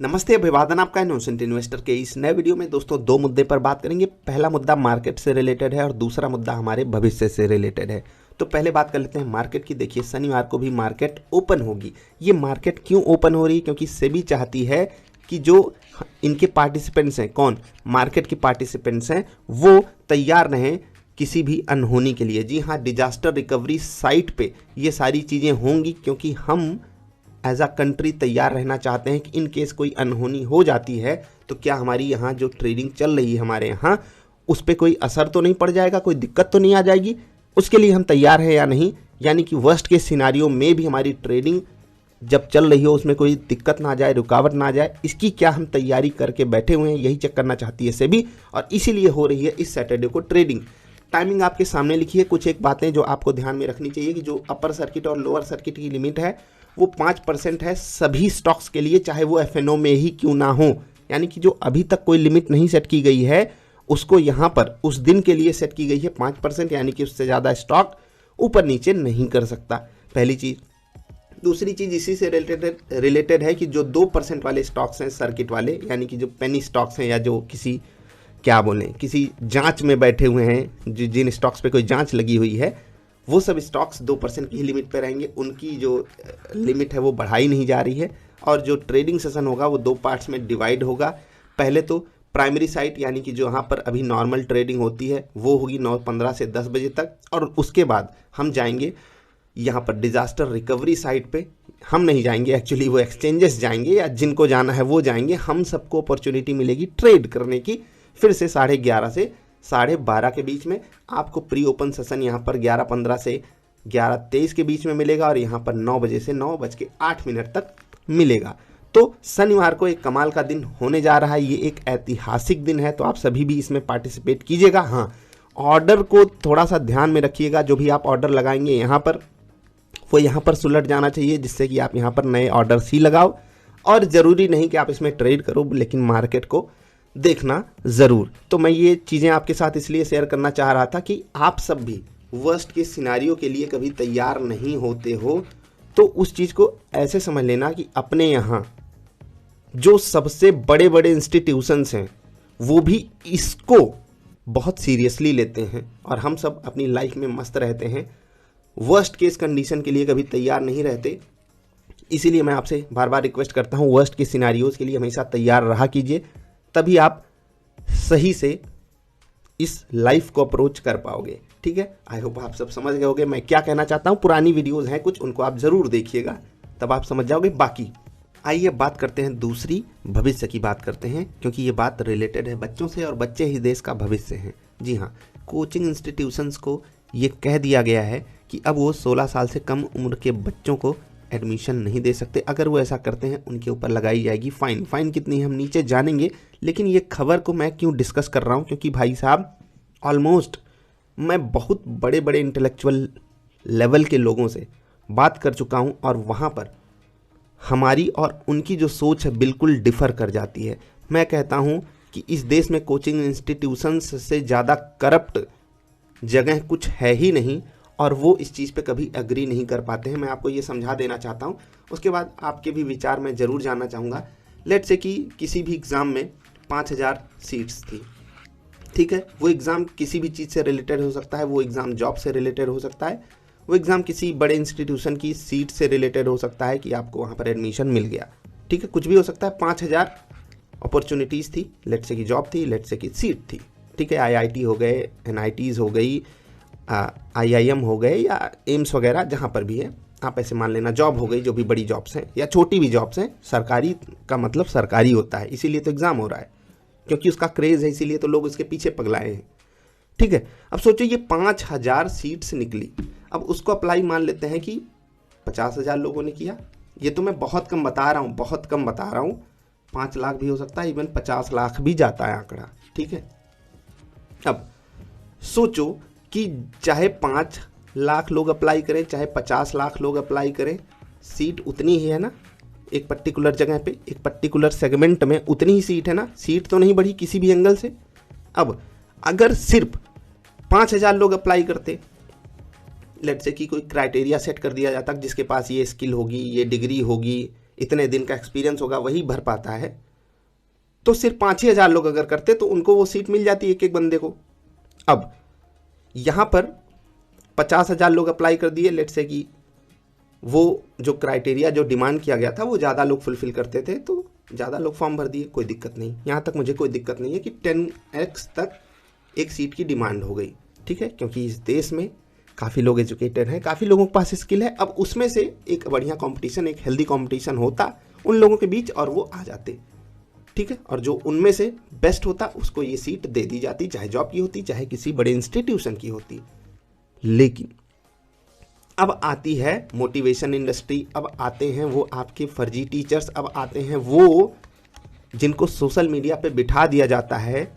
नमस्ते, अभिवादन आपका इनोसेंट इन्वेस्टर के इस नए वीडियो में दोस्तों दो मुद्दे पर बात करेंगे। पहला मुद्दा मार्केट से रिलेटेड है और दूसरा मुद्दा हमारे भविष्य से रिलेटेड है। तो पहले बात कर लेते हैं मार्केट की। देखिए, शनिवार को भी मार्केट ओपन होगी। ये मार्केट क्यों ओपन हो रही है? क्योंकि सेबी चाहती है कि जो इनके पार्टिसिपेंट्स हैं, कौन मार्केट के पार्टिसिपेंट्स हैं, वो तैयार रहें किसी भी अनहोनी के लिए। जी हाँ, डिजास्टर रिकवरी साइट पे ये सारी चीज़ें होंगी, क्योंकि हम एज अ कंट्री तैयार रहना चाहते हैं कि इन केस कोई अनहोनी हो जाती है तो क्या हमारी यहाँ जो ट्रेडिंग चल रही है हमारे यहाँ, उस पर कोई असर तो नहीं पड़ जाएगा, कोई दिक्कत तो नहीं आ जाएगी। उसके लिए हम तैयार हैं या नहीं, यानी कि वर्स्ट के सिनारियो में भी हमारी ट्रेडिंग जब चल रही हो उसमें कोई दिक्कत ना आ जाए, रुकावट ना आ जाए, इसकी क्या हम तैयारी करके बैठे हुए हैं, यही चेक करना चाहती है सेबी। और इसीलिए हो रही है इस सैटरडे को ट्रेडिंग। टाइमिंग आपके सामने लिखी है। कुछ एक बातें जो आपको ध्यान में रखनी चाहिए कि जो अपर सर्किट और लोअर सर्किट की लिमिट है वो 5% है सभी स्टॉक्स के लिए, चाहे वो एफएनओ में ही क्यों ना हो। यानी कि जो अभी तक कोई लिमिट नहीं सेट की गई है उसको यहाँ पर उस दिन के लिए सेट की गई है 5%, यानी कि उससे ज़्यादा स्टॉक ऊपर नीचे नहीं कर सकता। पहली चीज़। दूसरी चीज़ इसी से रिलेटेड है कि जो 2% वाले स्टॉक्स हैं सर्किट वाले, यानी कि जो पेनी स्टॉक्स हैं या जो किसी क्या बोलें किसी जांच में बैठे हुए हैं, जिन स्टॉक्स पे कोई जांच लगी हुई है, वो सब स्टॉक्स 2% की ही लिमिट पे रहेंगे। उनकी जो लिमिट है वो बढ़ाई नहीं जा रही है। और जो ट्रेडिंग सेशन होगा वो दो पार्ट्स में डिवाइड होगा। पहले तो प्राइमरी साइट, यानी कि जो यहाँ पर अभी नॉर्मल ट्रेडिंग होती है वो होगी 9:15 से 10 बजे तक, और उसके बाद हम जाएंगे यहाँ पर डिजास्टर रिकवरी साइट पे। हम नहीं जाएंगे, एक्चुअली वो एक्सचेंजेस जाएंगे, या जिनको जाना है वो जाएंगे। हम सबको अपॉर्चुनिटी मिलेगी ट्रेड करने की। फिर से 11:30 से 12:30 के बीच में आपको प्री ओपन सेशन यहाँ पर 11:15 से 11:23 के बीच में मिलेगा, और यहाँ पर 9 बजे से 9:08 तक मिलेगा। तो शनिवार को एक कमाल का दिन होने जा रहा है। ये एक ऐतिहासिक दिन है, तो आप सभी भी इसमें पार्टिसिपेट कीजिएगा। हाँ, ऑर्डर को थोड़ा सा ध्यान में रखिएगा। जो भी आप ऑर्डर लगाएंगे यहाँ पर वो यहाँ पर सुलट जाना चाहिए, जिससे कि आप यहाँ पर नए ऑर्डर्स ही लगाओ। और ज़रूरी नहीं कि आप इसमें ट्रेड करो, लेकिन मार्केट को देखना ज़रूर। तो मैं ये चीज़ें आपके साथ इसलिए शेयर करना चाह रहा था कि आप सब भी वर्स्ट के सिनारियो के लिए कभी तैयार नहीं होते हो, तो उस चीज़ को ऐसे समझ लेना कि अपने यहाँ जो सबसे बड़े बड़े इंस्टीट्यूशंस हैं वो भी इसको बहुत सीरियसली लेते हैं, और हम सब अपनी लाइफ में मस्त रहते हैं। वर्स्ट केस कंडीशन के लिए कभी तैयार नहीं रहते। इसीलिए मैं आपसे बार बार रिक्वेस्ट करता हूँ, वर्स्ट के सिनारियोज के लिए हमेशा तैयार रहा कीजिए, तभी आप सही से इस लाइफ को अप्रोच कर पाओगे। ठीक है, आई होप आप सब समझ गए होंगे मैं क्या कहना चाहता हूँ। पुरानी वीडियोस हैं कुछ, उनको आप ज़रूर देखिएगा, तब आप समझ जाओगे। बाकी आइए बात करते हैं दूसरी, भविष्य की बात करते हैं, क्योंकि ये बात रिलेटेड है बच्चों से, और बच्चे ही देश का भविष्य हैं। जी हाँ, कोचिंग इंस्टीट्यूशंस को ये कह दिया गया है कि अब वो 16 साल से कम उम्र के बच्चों को एडमिशन नहीं दे सकते। अगर वो ऐसा करते हैं उनके ऊपर लगाई जाएगी फ़ाइन। फ़ाइन कितनी हम नीचे जानेंगे, लेकिन ये खबर को मैं क्यों डिस्कस कर रहा हूँ, क्योंकि भाई साहब ऑलमोस्ट मैं बहुत बड़े बड़े इंटेलेक्चुअल लेवल के लोगों से बात कर चुका हूँ, और वहाँ पर हमारी और उनकी जो सोच है बिल्कुल डिफ़र कर जाती है। मैं कहता हूँ कि इस देश में कोचिंग इंस्टीट्यूशंस से ज़्यादा करप्ट जगह कुछ है ही नहीं, और वो इस चीज़ पे कभी एग्री नहीं कर पाते हैं। मैं आपको ये समझा देना चाहता हूँ, उसके बाद आपके भी विचार मैं ज़रूर जानना चाहूँगा। लेट से कि किसी भी एग्ज़ाम में 5,000 सीट्स थी, ठीक है। वो एग्ज़ाम किसी भी चीज़ से रिलेटेड हो सकता है, वो एग्ज़ाम जॉब से रिलेटेड हो सकता है, वो एग्ज़ाम किसी बड़े इंस्टीट्यूशन की सीट से रिलेटेड हो सकता है कि आपको वहाँ पर एडमिशन मिल गया। ठीक है, कुछ भी हो सकता है। 5,000 अपॉर्चुनिटीज़ थी, लेट से कि जॉब थी, लेट से कि सीट थी। ठीक है, IIT हो गए, NITs हो गई, IIM हो गए, या एम्स वगैरह, जहाँ पर भी है आप ऐसे मान लेना। जॉब हो गई, जो भी बड़ी जॉब्स हैं या छोटी भी जॉब्स हैं। सरकारी का मतलब सरकारी होता है, इसीलिए तो एग्ज़ाम हो रहा है, क्योंकि उसका क्रेज़ है, इसीलिए तो लोग उसके पीछे पगलाए हैं। ठीक है, अब सोचो ये 5,000 सीट्स निकली। अब उसको अप्लाई मान लेते हैं कि 50,000 लोगों ने किया। ये तो मैं बहुत कम बता रहा हूँ, बहुत कम बता रहा हूँ। 5 लाख भी हो सकता है, इवन 50 लाख भी जाता है आंकड़ा। ठीक है, अब सोचो कि चाहे 5 लाख लोग अप्लाई करें, चाहे 50 लाख लोग अप्लाई करें, सीट उतनी ही है ना। एक पर्टिकुलर जगह पे, एक पर्टिकुलर सेगमेंट में उतनी ही सीट है ना। सीट तो नहीं बढ़ी किसी भी एंगल से। अब अगर सिर्फ 5,000 लोग अप्लाई करते, लेट से कि कोई क्राइटेरिया सेट कर दिया जाता जिसके पास ये स्किल होगी, ये डिग्री होगी, इतने दिन का एक्सपीरियंस होगा वही भर पाता है, तो सिर्फ 5-6 हज़ार लोग अगर करते तो उनको वो सीट मिल जाती एक एक बंदे को। अब यहाँ पर 50,000 लोग अप्लाई कर दिए, लेट्स से कि वो जो क्राइटेरिया जो डिमांड किया गया था वो ज़्यादा लोग फुलफिल करते थे, तो ज़्यादा लोग फॉर्म भर दिए, कोई दिक्कत नहीं। यहाँ तक मुझे कोई दिक्कत नहीं है कि 10x तक एक सीट की डिमांड हो गई, ठीक है, क्योंकि इस देश में काफ़ी लोग एजुकेटेड हैं, काफ़ी लोगों के पास स्किल है। अब उसमें से एक बढ़िया कंपटीशन, एक हेल्दी कंपटीशन होता उन लोगों के बीच और वो आ जाते, ठीक है, और जो उनमें से बेस्ट होता उसको ये सीट दे दी जाती, चाहे जॉब की होती चाहे किसी बड़े इंस्टीट्यूशन की होती। लेकिन अब आती है मोटिवेशन इंडस्ट्री, अब आते हैं वो आपके फर्जी टीचर्स, अब आते हैं वो जिनको सोशल मीडिया पे बिठा दिया जाता है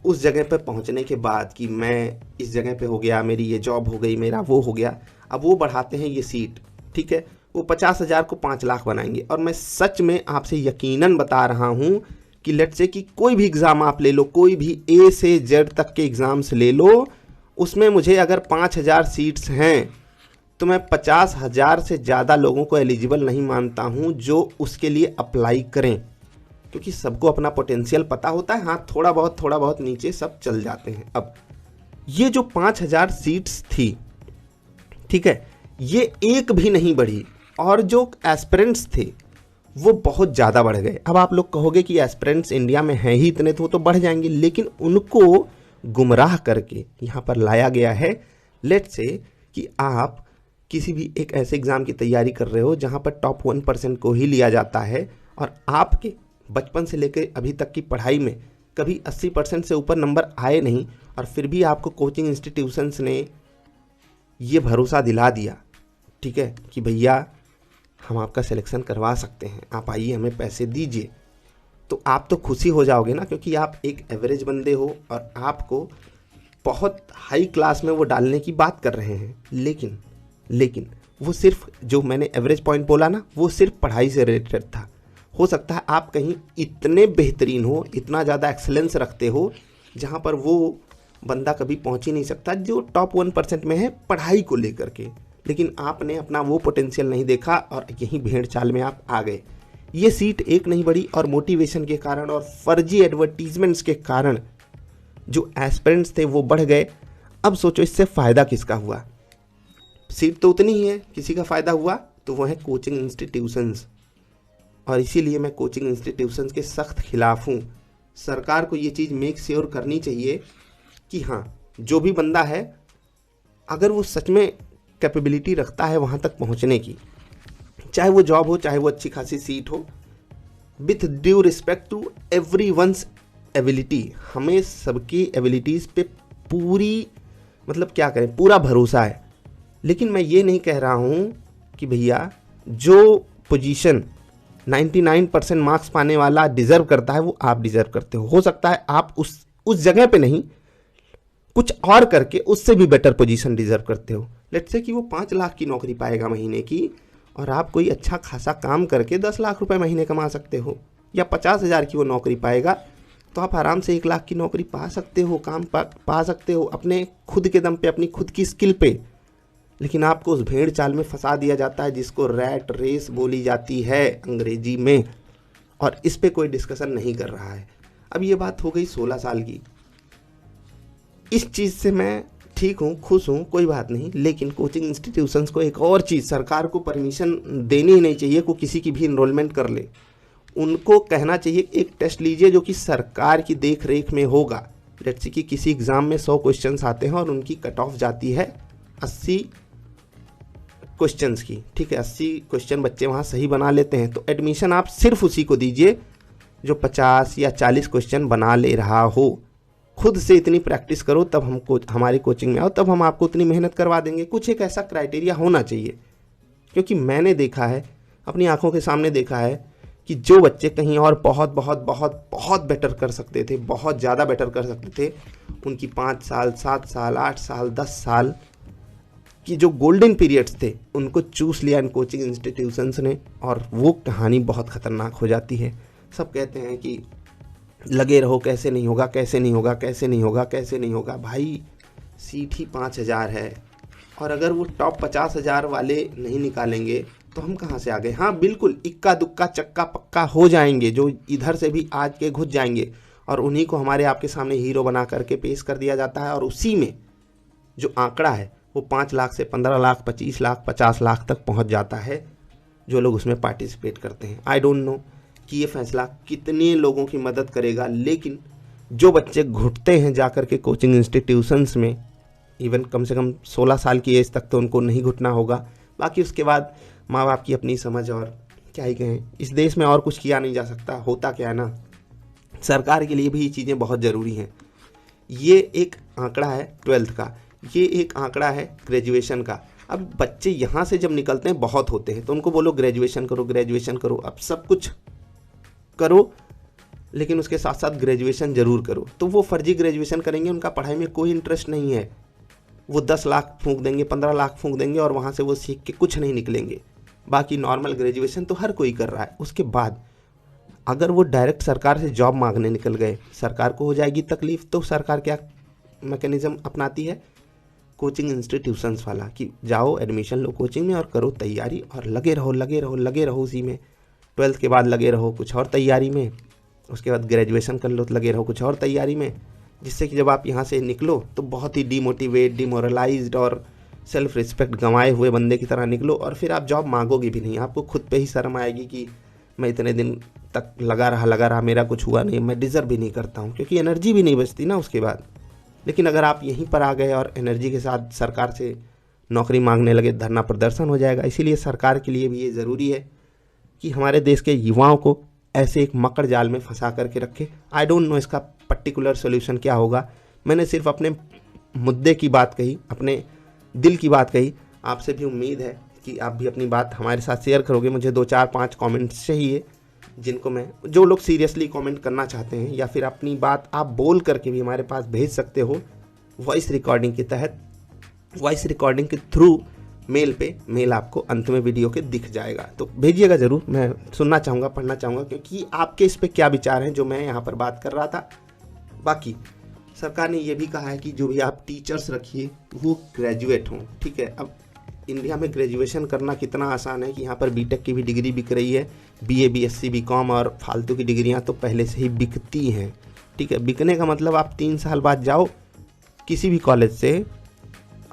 उस जगह पे पहुंचने के बाद कि मैं इस जगह पे हो गया, मेरी ये जॉब हो गई, मेरा वो हो गया। अब वो बढ़ाते हैं ये सीट, ठीक है, वो 50,000 को 5 लाख बनाएंगे। और मैं सच में आपसे यकीनन बता रहा हूँ कि लेट्स से कि कोई भी एग्ज़ाम आप ले लो, कोई भी A से Z तक के एग्ज़ाम्स ले लो, उसमें मुझे अगर 5,000 सीट्स हैं तो मैं 50,000 से ज़्यादा लोगों को एलिजिबल नहीं मानता हूँ जो उसके लिए अप्लाई करें, क्योंकि सबको अपना पोटेंशियल पता होता है। हाँ, थोड़ा बहुत नीचे सब चल जाते हैं। अब ये जो 5,000 सीट्स थी, ठीक है, ये एक भी नहीं बढ़ी और जो एस्पिरेंट्स थे वो बहुत ज़्यादा बढ़ गए। अब आप लोग कहोगे कि एस्पिरेंट्स इंडिया में हैं ही इतने, तो वो तो बढ़ जाएंगे, लेकिन उनको गुमराह करके यहाँ पर लाया गया है। लेट्स से कि आप किसी भी एक ऐसे एग्ज़ाम की तैयारी कर रहे हो जहाँ पर टॉप 1% को ही लिया जाता है और आपके बचपन से लेकर अभी तक की पढ़ाई में कभी 80% से ऊपर नंबर आए नहीं, और फिर भी आपको कोचिंग इंस्टीट्यूशंस ने ये भरोसा दिला दिया, ठीक है, कि भैया हम आपका सिलेक्शन करवा सकते हैं, आप आइए, हमें पैसे दीजिए, तो आप तो खुशी हो जाओगे ना, क्योंकि आप एक एवरेज बंदे हो और आपको बहुत हाई क्लास में वो डालने की बात कर रहे हैं। लेकिन वो सिर्फ जो मैंने एवरेज पॉइंट बोला ना, वो सिर्फ पढ़ाई से रिलेटेड था। हो सकता है आप कहीं इतने बेहतरीन हो, इतना ज़्यादा एक्सेलेंस रखते हो जहाँ पर वो बंदा कभी पहुँच ही नहीं सकता जो टॉप 1% में है पढ़ाई को लेकर के, लेकिन आपने अपना वो पोटेंशियल नहीं देखा और यहीं भेड़ चाल में आप आ गए। ये सीट एक नहीं बढ़ी और मोटिवेशन के कारण और फर्जी एडवर्टीजमेंट्स के कारण जो एस्पिरेंट्स थे वो बढ़ गए। अब सोचो इससे फ़ायदा किसका हुआ? सीट तो उतनी ही है, किसी का फ़ायदा हुआ तो वो है कोचिंग इंस्टीट्यूशंस, और इसीलिए मैं कोचिंग इंस्टीट्यूशंस के सख्त खिलाफ हूँ। सरकार को ये चीज़ मेक श्योर करनी चाहिए कि हाँ, जो भी बंदा है अगर वो सच में कैपेबिलिटी रखता है वहाँ तक पहुँचने की, चाहे वो जॉब हो चाहे वो अच्छी खासी सीट हो, with due respect to every one's ability, हमें सबकी एबिलिटीज़ पे पूरी क्या करें, पूरा भरोसा है। लेकिन मैं ये नहीं कह रहा हूँ कि भैया जो पोजीशन 99% मार्क्स पाने वाला डिज़र्व करता है वो आप डिज़र्व करते हो सकता है आप उस जगह पे नहीं, कुछ और करके उससे भी बेटर पोजीशन डिज़र्व करते हो। लेट्स से कि वो 5 लाख की नौकरी पाएगा महीने की और आप कोई अच्छा खासा काम करके 10 लाख रुपए महीने कमा सकते हो, या 50,000 की वो नौकरी पाएगा तो आप आराम से 1 लाख की नौकरी पा सकते हो, काम पा सकते हो अपने खुद के दम पे, अपनी खुद की स्किल पे। लेकिन आपको उस भेड़ चाल में फंसा दिया जाता है जिसको रैट रेस बोली जाती है अंग्रेजी में, और इस पे कोई डिस्कशन नहीं कर रहा है। अब ये बात हो गई 16 साल की, इस चीज़ से मैं ठीक हूँ, खुश हूँ, कोई बात नहीं। लेकिन कोचिंग इंस्टीट्यूशंस को एक और चीज़, सरकार को परमिशन देनी ही नहीं चाहिए को किसी की भी इनरोलमेंट कर ले। उनको कहना चाहिए एक टेस्ट लीजिए जो कि सरकार की देख रेख में होगा। लेट्स से कि किसी एग्ज़ाम में 100 क्वेश्चंस आते हैं और उनकी कट ऑफ जाती है 80 क्वेश्चंस की, ठीक है, 80 क्वेश्चन बच्चे वहाँ सही बना लेते हैं, तो एडमिशन आप सिर्फ उसी को दीजिए जो 50 या 40 क्वेश्चन बना ले रहा हो। खुद से इतनी प्रैक्टिस करो तब हमको हमारी कोचिंग में आओ, तब हम आपको उतनी मेहनत करवा देंगे। कुछ एक ऐसा क्राइटेरिया होना चाहिए, क्योंकि मैंने देखा है, अपनी आंखों के सामने देखा है कि जो बच्चे कहीं और बहुत बहुत बहुत बहुत बेटर कर सकते थे, बहुत ज़्यादा बेटर कर सकते थे, उनकी 5 साल 7 साल 8 साल 10 साल कि जो गोल्डन पीरियड्स थे उनको चूस लिया इन कोचिंग इंस्टीट्यूशंस ने, और वो कहानी बहुत ख़तरनाक हो जाती है। सब कहते हैं कि लगे रहो, कैसे नहीं होगा, कैसे नहीं होगा, कैसे नहीं होगा, कैसे नहीं होगा। भाई सीट ही 5,000 है, और अगर वो टॉप 50,000 वाले नहीं निकालेंगे तो हम कहाँ से आ गए। हाँ बिल्कुल, इक्का दुक्का चक्का पक्का हो जाएंगे जो इधर से भी आज के घुस जाएंगे, और उन्हीं को हमारे आपके सामने हीरो बना करके पेश कर दिया जाता है। और उसी में जो आंकड़ा है वो 5 लाख से 15 लाख, 25 लाख, 50 लाख तक पहुंच जाता है जो लोग उसमें पार्टिसिपेट करते हैं। आई डोंट नो कि ये फैसला कितने लोगों की मदद करेगा, लेकिन जो बच्चे घुटते हैं जा कर के कोचिंग इंस्टीट्यूशंस में, इवन कम से कम 16 साल की एज तक तो उनको नहीं घुटना होगा। बाकी उसके बाद माँ बाप की अपनी समझ, और क्या ही कहें, इस देश में और कुछ किया नहीं जा सकता। होता क्या है ना, सरकार के लिए भी ये चीज़ें बहुत ज़रूरी हैं। ये एक आंकड़ा है 12th का, ये एक आंकड़ा है ग्रेजुएशन का। अब बच्चे यहाँ से जब निकलते हैं बहुत होते हैं, तो उनको बोलो ग्रेजुएशन करो, ग्रेजुएशन करो। अब सब कुछ करो लेकिन उसके साथ साथ ग्रेजुएशन ज़रूर करो, तो वो फर्जी ग्रेजुएशन करेंगे, उनका पढ़ाई में कोई इंटरेस्ट नहीं है। वो 10 लाख फूंक देंगे, 15 लाख फूंक देंगे, और वहाँ से वो सीख के कुछ नहीं निकलेंगे। बाकी नॉर्मल ग्रेजुएशन तो हर कोई कर रहा है। उसके बाद अगर वो डायरेक्ट सरकार से जॉब मांगने निकल गए, सरकार को हो जाएगी तकलीफ। तो सरकार क्या मैकेनिज़्म अपनाती है, कोचिंग इंस्टीट्यूशंस वाला, कि जाओ एडमिशन लो कोचिंग में और करो तैयारी, और लगे रहो लगे रहो लगे रहो उसी में। 12th के बाद लगे रहो कुछ और तैयारी में, उसके बाद ग्रेजुएशन कर लो तो लगे रहो कुछ और तैयारी में, जिससे कि जब आप यहाँ से निकलो तो बहुत ही डीमोटिवेट, डिमोरलाइज्ड और सेल्फ रिस्पेक्ट गंवाए हुए बंदे की तरह निकलो। और फिर आप जॉब मांगोगे भी नहीं, आपको खुद पे ही शर्म आएगी कि मैं इतने दिन तक लगा रहा, मेरा कुछ हुआ नहीं, मैं डिज़र्व भी नहीं करता हूँ, क्योंकि एनर्जी भी नहीं बचती ना उसके बाद। लेकिन अगर आप यहीं पर आ गए और एनर्जी के साथ सरकार से नौकरी मांगने लगे, धरना प्रदर्शन हो जाएगा। इसीलिए सरकार के लिए भी ये ज़रूरी है कि हमारे देश के युवाओं को ऐसे एक मकड़ जाल में फंसा करके रखे। आई डोंट नो इसका पर्टिकुलर सोल्यूशन क्या होगा। मैंने सिर्फ अपने मुद्दे की बात कही, अपने दिल की बात कही। आपसे भी उम्मीद है कि आप भी अपनी बात हमारे साथ शेयर करोगे। मुझे 2, 4, 5 कमेंट्स चाहिए जिनको मैं, जो लोग सीरियसली कमेंट करना चाहते हैं, या फिर अपनी बात आप बोल करके भी हमारे पास भेज सकते हो वॉइस रिकॉर्डिंग के तहत। वॉइस रिकॉर्डिंग के थ्रू मेल पे, मेल आपको अंत में वीडियो के दिख जाएगा, तो भेजिएगा ज़रूर। मैं सुनना चाहूँगा, पढ़ना चाहूँगा, क्योंकि आपके इस पर क्या विचार हैं जो मैं यहाँ पर बात कर रहा था। बाकी सरकार ने ये भी कहा है कि जो भी आप टीचर्स रखिए वो ग्रेजुएट हों। ठीक है, अब इंडिया में ग्रेजुएशन करना कितना आसान है कि यहाँ पर बीटेक की भी डिग्री बिक रही है, बीए, बीएससी, बीकॉम और फालतू की डिग्रियाँ तो पहले से ही बिकती हैं। ठीक है, बिकने का मतलब आप 3 साल बाद जाओ किसी भी कॉलेज से,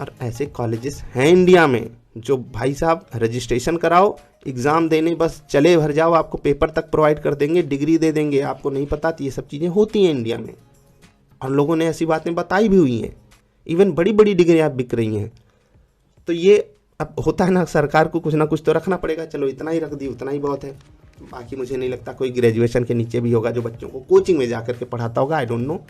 और ऐसे कॉलेजेस हैं इंडिया में जो भाई साहब रजिस्ट्रेशन कराओ, एग्ज़ाम देने बस चले भर जाओ, आपको पेपर तक प्रोवाइड कर देंगे, डिग्री दे देंगे। आपको नहीं पता तो ये सब चीज़ें होती हैं इंडिया में, और लोगों ने ऐसी बातें बताई भी हुई हैं। इवन बड़ी बड़ी डिग्रियाँ बिक रही हैं। तो ये अब होता है ना, सरकार को कुछ ना कुछ तो रखना पड़ेगा। चलो इतना ही रख दी, उतना ही बहुत है। बाकी मुझे नहीं लगता कोई ग्रेजुएशन के नीचे भी होगा जो बच्चों को कोचिंग में जा कर के पढ़ाता होगा। आई डोंट नो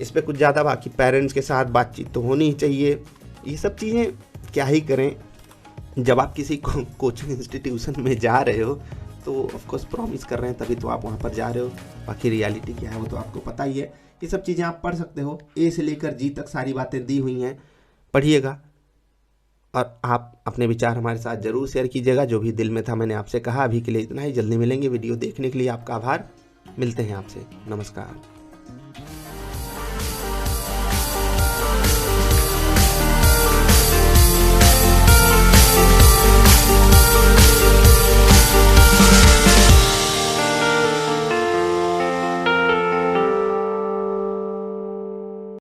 इस पर कुछ ज़्यादा। बाकी पेरेंट्स के साथ बातचीत तो होनी ही चाहिए। ये सब चीज़ें क्या ही करें, जब आप किसी कोचिंग इंस्टीट्यूशन में जा रहे हो तो ऑफकोर्स प्रॉमिस कर रहे हैं तभी तो आप वहाँ पर जा रहे हो। बाकी रियलिटी क्या है वो तो आपको पता ही है। ये सब चीज़ें आप पढ़ सकते हो, ए से लेकर जी तक सारी बातें दी हुई हैं, पढ़िएगा। और आप अपने विचार हमारे साथ ज़रूर शेयर कीजिएगा। जो भी दिल में था मैंने आपसे कहा। अभी के लिए इतना ही, जल्दी मिलेंगे। वीडियो देखने के लिए आपका आभार। मिलते हैं आपसे, नमस्कार।